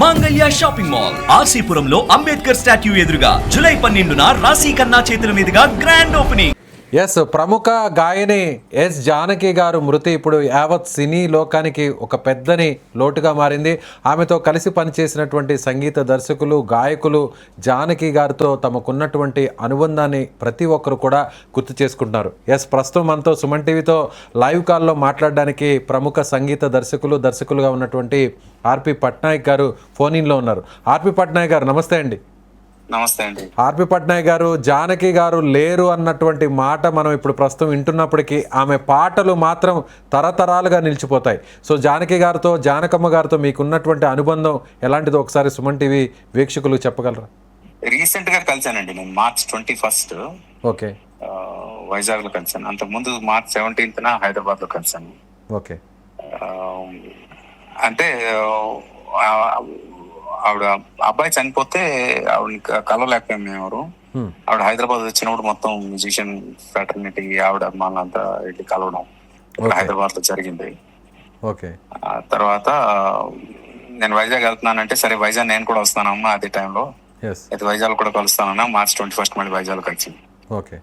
మాంగళ్య shopping mall ఆర్సీపురంలో Ambedkar statue ఎదురుగా July 12న రాశి ఖన్నా చేతుల మీదుగా గ్రాండ్ ఓపెనింగ్. ఎస్, ప్రముఖ గాయని ఎస్ జానకి గారు మృతి ఇప్పుడు యావత్ సినీ లోకానికి ఒక పెద్దని లోటుగా మారింది. ఆమెతో కలిసి పనిచేసినటువంటి సంగీత దర్శకులు, గాయకులు జానకి గారితో తమకున్నటువంటి అనుబంధాన్ని ప్రతి ఒక్కరు కూడా గుర్తు చేసుకుంటున్నారు. ఎస్, ప్రస్తుతం మనతో సుమన్ టీవీతో లైవ్ కాల్లో మాట్లాడడానికి ప్రముఖ సంగీత దర్శకులుగా ఉన్నటువంటి ఆర్పి పట్నాయక్ గారు ఫోన్ ఇన్లో ఉన్నారు. ఆర్పి పట్నాయక్ గారు నమస్తే అండి. నమస్తే అండి. ఆర్పి పట్నాయక్ గారు, జానకి గారు లేరు అన్నటువంటి మాట మనం ఇప్పుడు ప్రస్తుతం వింటున్నప్పటికీ ఆమె పాటలు మాత్రం తరతరాలుగా నిలిచిపోతాయి. సో జానకి గారితో, జానకమ్మ గారితో మీకున్నటువంటి అనుబంధం ఎలాంటిదో ఒకసారి సుమన్ టీవీ వీక్షకులు చెప్పగలరా? రీసెంట్ గా కలిసానండి నేను March 21. ఓకే, వైజాగ్ లో కలిసాను. అంతకుముందు March 17 హైదరాబాద్ లో కలిసాను. ఓకే. అంటే ఆవిడ అబ్బాయి చనిపోతే ఆవిడని కలవలేకపోయాం మేము ఎవరు. ఆవిడ హైదరాబాద్ వచ్చినప్పుడు మొత్తం మ్యూజిషియన్ ఫ్రాటర్నిటీ ఆవిడ అమ్మాలంతా వెళ్ళి కలవడం హైదరాబాద్ లో జరిగింది. ఓకే. తర్వాత నేను వైజాగ్ వెళ్తున్నానంటే సరే వైజాగ్ నేను కూడా వస్తానమ్మా అదే టైంలో అయితే వైజాగ్ కూడా కలుస్తానన్నా. March 21 మళ్ళీ వైజాగ్ కలిసింది. ఓకే.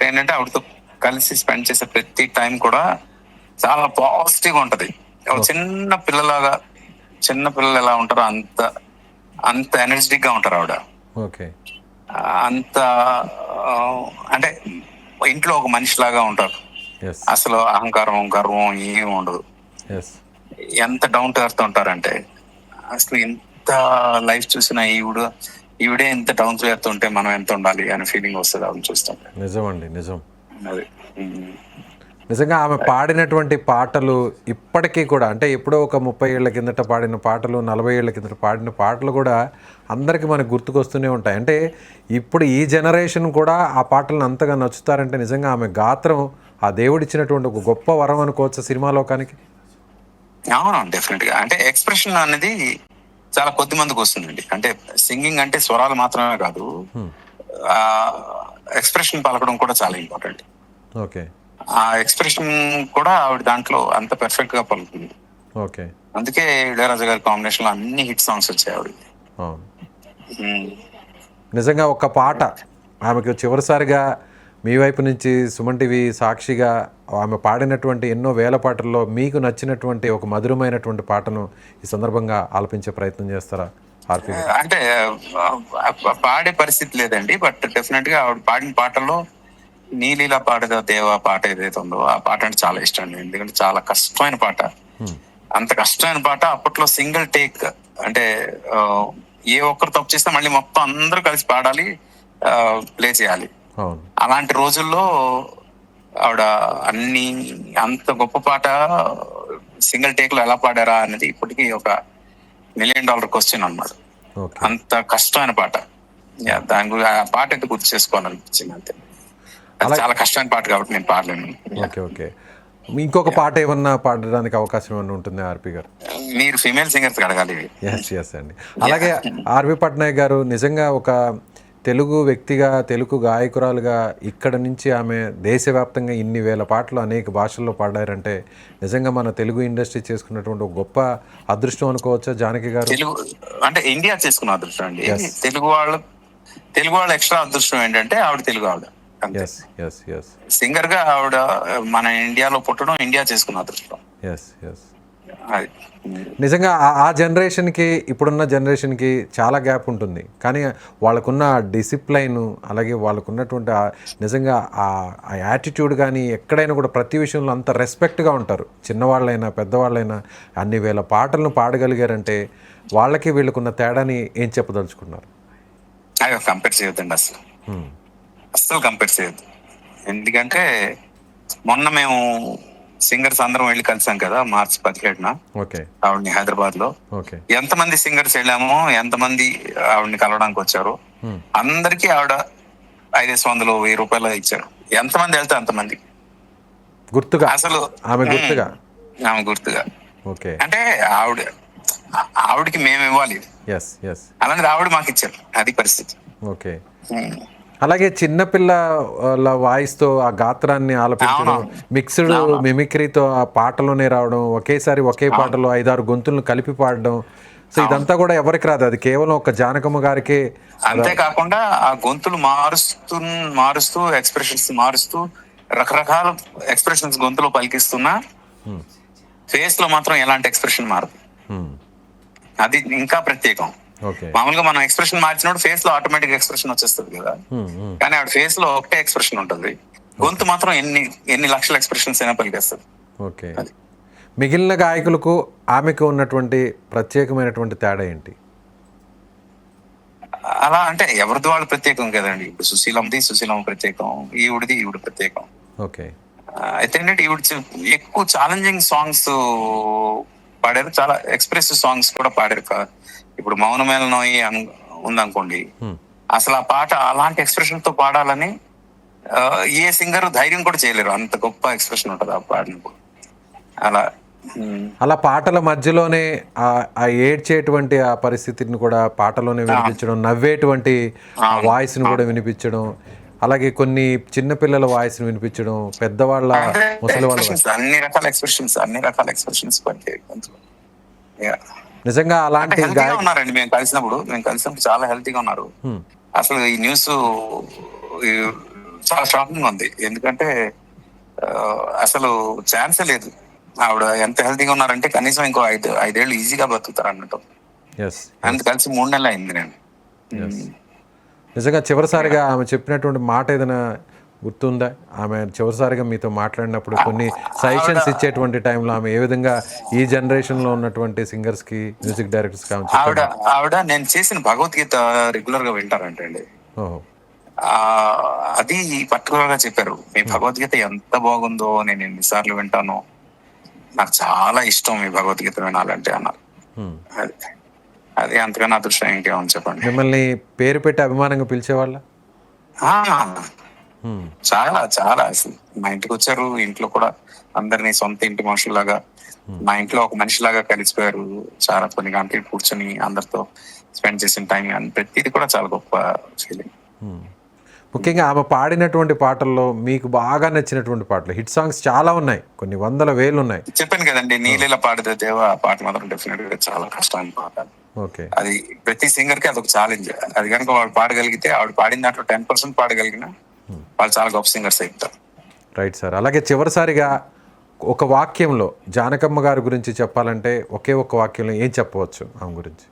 ఏంటంటే ఆవిడతో కలిసి స్పెండ్ చేసే ప్రతి టైం కూడా చాలా పాజిటివ్ గా ఉంటది. చిన్న పిల్లలాగా, చిన్న పిల్లలు ఎలా ఉంటారో అంత ఎనర్జెటిక్ గా ఉంటారు ఆవిడ. ఓకే. అంత అంటే ఇంట్లో ఒక మనిషిలాగా ఉంటారు. అసలు అహంకారం, గర్వం ఏమి ఉండదు. ఎంత డౌన్ టు ఎర్త్ ఉంటారంటే అసలు ఎంత లైఫ్ చూసినా ఈవిడే ఎంత డౌన్ టు ఎర్త్ ఉంటే మనం ఎంత ఉండాలి అనే ఫీలింగ్ వస్తుంది ఆవిడ చూస్తాం. నిజమండి, నిజం. అది నిజంగా ఆమె పాడినటువంటి పాటలు ఇప్పటికీ కూడా, అంటే ఎప్పుడో ఒక 30 ఏళ్ల కిందట పాడిన పాటలు, 40 ఏళ్ల కిందట పాడిన పాటలు కూడా అందరికీ మనకు గుర్తుకొస్తూనే ఉంటాయి. అంటే ఇప్పుడు ఈ జనరేషన్ కూడా ఆ పాటలను అంతగా నచ్చుతారంటే నిజంగా ఆమె గాత్రం ఆ దేవుడిచ్చినటువంటి ఒక గొప్ప వరం అనుకోవచ్చు సినిమా లోకానికి. అవును, డెఫినెట్ గా. అంటే ఎక్స్ప్రెషన్ అనేది చాలా కొద్ది మందికి వస్తుందండి. అంటే సింగింగ్ అంటే స్వరాలు మాత్రమే కాదు, ఎక్స్ప్రెషన్ పలకడం కూడా చాలా ఇంపార్టెంట్. ఓకే. ఆ ఎక్స్ప్రెషన్ కూడా ఆవిడ దాంట్లో అంత పర్ఫెక్ట్ గా పలుకుతుంది. ఓకే. అందుకే ఇళయరాజా గారి కాంబినేషన్ లో అన్ని హిట్ సాంగ్స్ వచ్చాయి ఆవిడ. నిజంగా ఒక పాట ఆమెకు చివరిసారిగా మీ వైపు నుంచి సుమన్ టీవీ సాక్షిగా ఆమె పాడినటువంటి ఎన్నో వేల పాటల్లో మీకు నచ్చినటువంటి ఒక మధురమైనటువంటి పాటను ఈ సందర్భంగా ఆలపించే ప్రయత్నం చేస్తారా ఆర్పి? అంటే పాడే పరిస్థితి లేదండి, బట్ డెఫినెట్ గా ఆవిడ పాడిన పాటల్లో నీలీలా పాడేదా దేవా పాట ఏదైతే ఉందో ఆ పాట అంటే చాలా ఇష్టం అండి. ఎందుకంటే చాలా కష్టమైన పాట. అంత కష్టమైన పాట అప్పట్లో సింగిల్ టేక్, అంటే ఏ ఒక్కరు తప్పు చేస్తే మళ్ళీ మొత్తం అందరూ కలిసి పాడాలి, ప్లే చేయాలి. అలాంటి రోజుల్లో ఆవిడ అంత గొప్ప పాట సింగిల్ టేక్ లో ఎలా పాడారా అనేది ఇప్పటికీ ఒక $1 million క్వశ్చన్ అన్నమాట. అంత కష్టమైన పాట. దాని గురించి ఆ పాట అయితే గుర్తు చేసుకోవాలనిపించింది. అంతే, చాలా కష్టమైన పాట కాబట్టి నేను పాడలేను. ఓకే. ఓకే. ఇంకొక పాట ఏమన్నా పాడడానికి అవకాశం ఏమన్నా ఉంటుంది ఆర్పి గారు? మీరు ఫీమేల్ సింగర్స్ అడగాలి. ఎస్ అండి. అలాగే ఆర్పి పట్నాయక్ గారు నిజంగా ఒక తెలుగు వ్యక్తిగా, తెలుగు గాయకురాలుగా ఇక్కడ నుంచి ఆమె దేశవ్యాప్తంగా ఇన్ని వేల పాటలు అనేక భాషల్లో పాడారంటే నిజంగా మన తెలుగు ఇండస్ట్రీ చేసుకున్నటువంటి ఒక గొప్ప అదృష్టం అనుకోవచ్చా జానకి గారు? తెలుగు అంటే ఇండియా చేసుకున్న అదృష్టం అండి. తెలుగు వాళ్ళ ఎక్స్ట్రా అదృష్టం ఏంటంటే ఆవిడ తెలుగు ఆవిడ. సింగర్ గా ఆవిడ మన ఇండియాలో పుట్టడం, ఇండియా చేసుకున్న అదృష్టం. నిజంగా ఆ జనరేషన్కి ఇప్పుడున్న జనరేషన్కి చాలా గ్యాప్ ఉంటుంది, కానీ వాళ్ళకున్న డిసిప్లైన్, అలాగే వాళ్ళకున్నటువంటి నిజంగా ఆ యాటిట్యూడ్ కానీ ఎక్కడైనా కూడా ప్రతి విషయంలో అంత రెస్పెక్ట్గా ఉంటారు. చిన్నవాళ్ళైనా పెద్దవాళ్ళైనా అన్ని వేల పాటలను పాడగలిగారంటే వాళ్ళకి వీళ్ళకున్న తేడాని ఏం చెప్పదలుచుకున్నారు? కంపేర్ చేయొద్దండి, అస్సలు కంపేర్ చేయొద్దు. ఎందుకంటే మొన్న మేము సింగర్స్ అందరం వెళ్ళి కలిసాం కదా March 17న ఆవిడని హైదరాబాద్ లో. ఎంతమంది సింగర్స్ వెళ్ళామో, ఎంతమంది ఆవిడని కలవడానికి వచ్చారు, అందరికి ఆవిడ 500, 1000 రూపాయలు ఇచ్చారు. ఎంతమంది వెళ్తే అంతమంది గుర్తుగా, అసలు ఆమె గుర్తుగా. అంటే ఆవిడకి మేము ఇవ్వాలి, అలాంటిది ఆవిడ మాకు ఇచ్చారు. అది పరిస్థితి. ఓకే. అలాగే చిన్నపిల్ల వాయిస్తో ఆ గాత్రాన్ని ఆలపించడం, మిక్స్డ్ మిమిక్రీతో ఆ పాటలోనే రావడం, ఒకేసారి ఒకే పాటలో 5-6 గొంతులను కలిపి పాడడం, సో ఇదంతా కూడా ఎవరికి రాదు, అది కేవలం ఒక జానకమ్మ గారికి. అంతేకాకుండా ఆ గొంతులు మారుస్తూ ఎక్స్ప్రెషన్స్ మారుస్తూ రకరకాల ఎక్స్ప్రెషన్స్ గొంతులో పలికిస్తున్నా ఫేస్ లో మాత్రం ఎలాంటి ఎక్స్ప్రెషన్ మారదు. అది ఇంకా ప్రత్యేకం. ఓకే. మామూలుగా మనం ఎక్స్ప్రెషన్ మార్చినప్పుడు ఫేస్ లో ఆటోమేటిక్ ఎక్స్ప్రెషన్ వచ్చేస్తుంది కదా, కానీ ఆవిడ ఫేస్ లో ఒకటే ఎక్స్ప్రెషన్ ఉంటుంది, గొంతు మాత్రం ఎన్ని లక్షల ఎక్స్ప్రెషన్స్ అయినా పలికేస్తుంది. ఓకే. మిగిలిన గాయకులకు ఆమెకు ఉన్నటువంటి ప్రత్యేకమైనటువంటి తేడా ఏంటి? అలా అంటే ఎవరిది వాళ్ళు ప్రత్యేకం కదండి. ఇప్పుడు సుశీలమ్మ ప్రత్యేకం, ఈవిడ ప్రత్యేకం. ఓకే. అయితే ఏంటంటే ఈవిడ ఎక్కువ ఛాలెంజింగ్ సాంగ్స్ పాడారు, చాలా ఎక్స్ప్రెసివ్ సాంగ్స్ కూడా పాడారు. ఇప్పుడు మౌనమేళ నోయి ఉందనుకోండి, అసలు ఆ పాట అలాంటి ఎక్స్ప్రెషన్ తో పాడాలని ఏ సింగర్ ధైర్యం కూడా చేయలేరు, అంత గొప్ప ఎక్స్ప్రెషన్ ఉంటుంది ఆ పాటను. అలా పాటల మధ్యలోనే ఆ ఏడ్చేటువంటి ఆ పరిస్థితిని కూడా పాటలోనే వినిపించడం, నవ్వేటువంటి వాయిస్ ని కూడా వినిపించడం, అలాగే కొన్ని చిన్నపిల్లల వాయిస్ ని వినిపించడం, పెద్దవాళ్ళ ముసలి వాళ్ళ అన్ని రకాల ఎక్స్ప్రెషన్స్ నిజంగా అలాంటి ఉన్నారండి. మేము కలిసినప్పుడు చాలా హెల్తీగా ఉన్నారు. అసలు ఈ న్యూస్ చాలా షాకింగ్ ఉంది, ఎందుకంటే అసలు ఛాన్సే లేదు. ఆవిడ ఎంత హెల్తీగా ఉన్నారంటే కనీసం ఇంకో 5 ఏళ్ళు ఈజీగా బతుకుతారు అన్నట్టు. అంత కలిసి 3 నెలలు అయింది నేను. నిజంగా చివరిసారిగా ఆమె చెప్పినటువంటి మాట ఏదైనా గుర్తుందా? ఆమె చివరిసారిగా మీతో మాట్లాడినప్పుడు కొన్ని సజెషన్స్ ఇచ్చేటువంటి టైంలో ఆమె ఏ విధంగా ఈ జనరేషన్ లో ఉన్నటువంటి సింగర్స్ కి, మ్యూజిక్ డైరెక్టర్స్ కి ఆవిడ నేను చేసిన భగవద్గీత రెగ్యులర్ గా వింటారంటే అండి, అది పర్టికులర్ గా చెప్పారు. మీ భగవద్గీత ఎంత బాగుందో నేను ఎన్నిసార్లు వింటాను, నాకు చాలా ఇష్టం మీ భగవద్గీత వినాలంటే అన్నారు. అది అంతకన్నా అదృష్టం ఇంకేమని చెప్పండి. మిమ్మల్ని పేరు పెట్టి అభిమానంగా పిలిచేవాళ్ళ? చాలా చాలా. అసలు మా ఇంటికి వచ్చారు, ఇంట్లో కూడా అందరినీ సొంత ఇంటి మనుషులాగా, మా ఇంట్లో ఒక మనిషిలాగా కలిసిపోయారు. చాలా కొన్ని గంటలు కూర్చొని అందరితో స్పెండ్ చేసిన టైం ప్రతిది కూడా చాలా గొప్ప ఫీలింగ్. ముఖ్యంగా ఆమె పాడినటువంటి పాటల్లో మీకు బాగా నచ్చినటువంటి పాటలు, హిట్ సాంగ్స్ చాలా ఉన్నాయి, కొన్ని 100,000 ఉన్నాయి. చెప్పాను కదండి, నీళ్ళ పాడితే దేవ పాట మాత్రం డెఫినెట్ గా చాలా కష్టమైన పాట. ఓకే. అది ప్రతి సింగర్ కి అదొక ఛాలెంజ్. అది కనుక వాళ్ళు పాడగలిగితే, ఆవిడ పాడిన దాంట్లో 10% పాడగలిగిన వాళ్ళు చాలా గొప్ప సింగర్స్ అయిపోతారు. Right sir. అలాగే చివరిసారిగా ఒక వాక్యంలో జానకమ్మ గారి గురించి చెప్పాలంటే ఒకే ఒక వాక్యంలో ఏం చెప్పవచ్చు ఆమె గురించి?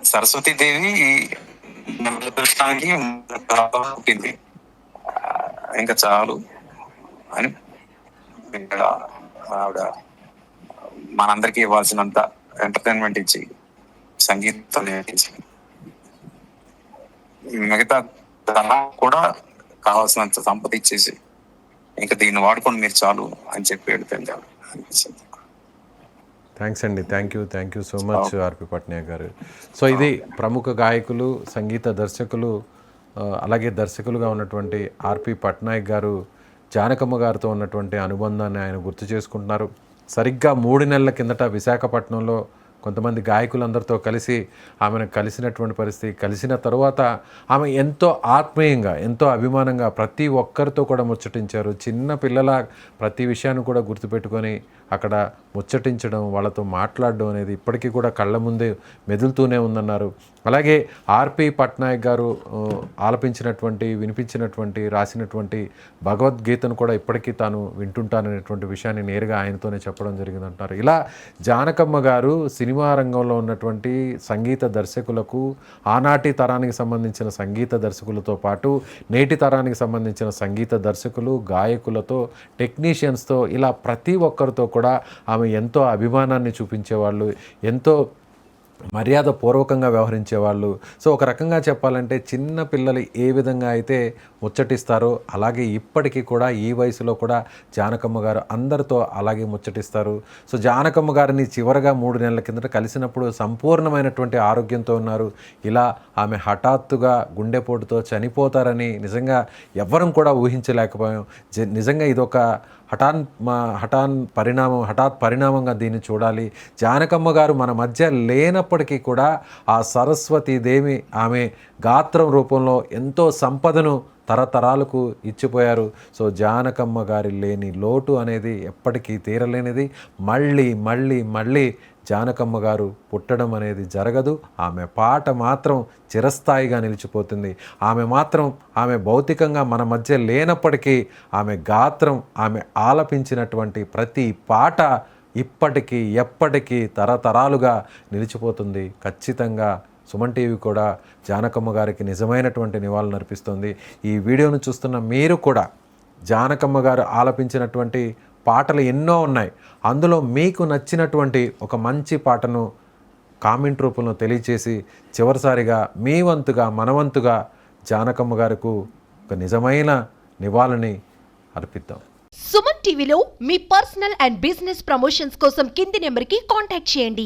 సరస్వతీదేవి పుట్టింది, ఇంకా చాలు అని ఆవిడ మనందరికీ ఇవ్వాల్సినంత ఎంటర్టైన్మెంట్ ఇచ్చి, సంగీతం నేర్పించి, మిగతా కూడా కావాల్సినంత సంపద ఇచ్చేసి, ఇంకా దీన్ని వాడుకొని మీరు చాలు అని చెప్పి వెళ్తాను అనిపించింది. థ్యాంక్స్ అండి. థ్యాంక్ యూ సో మచ్ ఆర్పి పట్నాయక్ గారు. సో ఇది ప్రముఖ గాయకులు, సంగీత దర్శకులు, అలాగే దర్శకులుగా ఉన్నటువంటి ఆర్పి పట్నాయక్ గారు జానకమ్మ గారితో ఉన్నటువంటి అనుబంధాన్ని ఆయన గుర్తు చేసుకుంటున్నారు. సరిగ్గా 3 నెలల కిందట విశాఖపట్నంలో కొంతమంది గాయకులందరితో కలిసి ఆమెను కలిసినటువంటి పరిస్థితి. కలిసిన తర్వాత ఆమె ఎంతో ఆత్మీయంగా, ఎంతో అభిమానంగా ప్రతి ఒక్కరితో కూడా ముచ్చటించారు. చిన్న పిల్లల ప్రతి విషయాన్ని కూడా గుర్తుపెట్టుకొని అక్కడ ముచ్చటించడం, వాళ్ళతో మాట్లాడడం అనేది ఇప్పటికీ కూడా కళ్ళ ముందే మెదులుతూనే ఉందన్నారు. అలాగే ఆర్పి పట్నాయక్ గారు ఆలపించినటువంటి, వినిపించినటువంటి, రాసినటువంటి భగవద్గీతను కూడా ఇప్పటికీ తాను వింటుంటాననేటువంటి విషయాన్ని నేరుగా ఆయనతోనే చెప్పడం జరిగిందంటారు. ఇలా జానకమ్మ గారు సినిమా రంగంలో ఉన్నటువంటి సంగీత దర్శకులకు, ఆనాటి తరానికి సంబంధించిన సంగీత దర్శకులతో పాటు నేటి తరానికి సంబంధించిన సంగీత దర్శకులు, గాయకులతో, టెక్నీషియన్స్తో, ఇలా ప్రతి ఒక్కరితో కూడా ఆమె ఎంతో అభిమానాన్ని చూపించేవాళ్ళు, ఎంతో మర్యాదపూర్వకంగా వ్యవహరించేవాళ్ళు. సో ఒక రకంగా చెప్పాలంటే చిన్న పిల్లలు ఏ విధంగా అయితే ముచ్చటిస్తారో అలాగే ఇప్పటికీ కూడా ఈ వయసులో కూడా జానకమ్మ గారు అందరితో అలాగే ముచ్చటిస్తారు. సో జానకమ్మ గారిని చివరగా 3 నెలల కిందట కలిసినప్పుడు సంపూర్ణమైనటువంటి ఆరోగ్యంతో ఉన్నారు. ఇలా ఆమె హఠాత్తుగా గుండెపోటుతో చనిపోతారని నిజంగా ఎవ్వరం కూడా ఊహించలేకపోయాం. నిజంగా ఇదొక హఠాత్ పరిణామంగా దీన్ని చూడాలి. జానకమ్మ గారు మన మధ్య లేనప్పటికీ కూడా ఆ సరస్వతీదేవి ఆమె గాత్రం రూపంలో ఎంతో సంపదను తరతరాలకు ఇచ్చిపోయారు. సో జానకమ్మ గారి లేని లోటు అనేది ఎప్పటికీ తీరలేనిది. మళ్ళీ మళ్ళీ మళ్ళీ జానకమ్మ గారు పుట్టడం అనేది జరగదు. ఆమె పాట మాత్రం చిరస్థాయిగా నిలిచిపోతుంది. ఆమె భౌతికంగా మన మధ్య లేనప్పటికీ ఆమె గాత్రం, ఆమె ఆలపించినటువంటి ప్రతి పాట ఇప్పటికీ ఎప్పటికీ తరతరాలుగా నిలిచిపోతుంది. ఖచ్చితంగా సుమన్ టీవీ కూడా జానకమ్మ గారికి నిజమైనటువంటి నివాళులు అర్పిస్తుంది. ఈ వీడియోను చూస్తున్న మీరు కూడా జానకమ్మ గారు ఆలపించినటువంటి పాటలు ఎన్నో ఉన్నాయి. అందులో మీకు నచ్చినటువంటి ఒక మంచి పాటను కామెంట్ రూపంలో తెలియచేసి చివరిసారిగా మీ వంతుగా మనవంతుగా జానకమ్మ గారికి ఒక నిజమైన నివాళిని అర్పిద్దాం. సుమన్ టీవీలో మీ పర్సనల్ అండ్ బిజినెస్ ప్రమోషన్స్ కోసం కింది నెంబర్కి కాంటాక్ట్ చేయండి.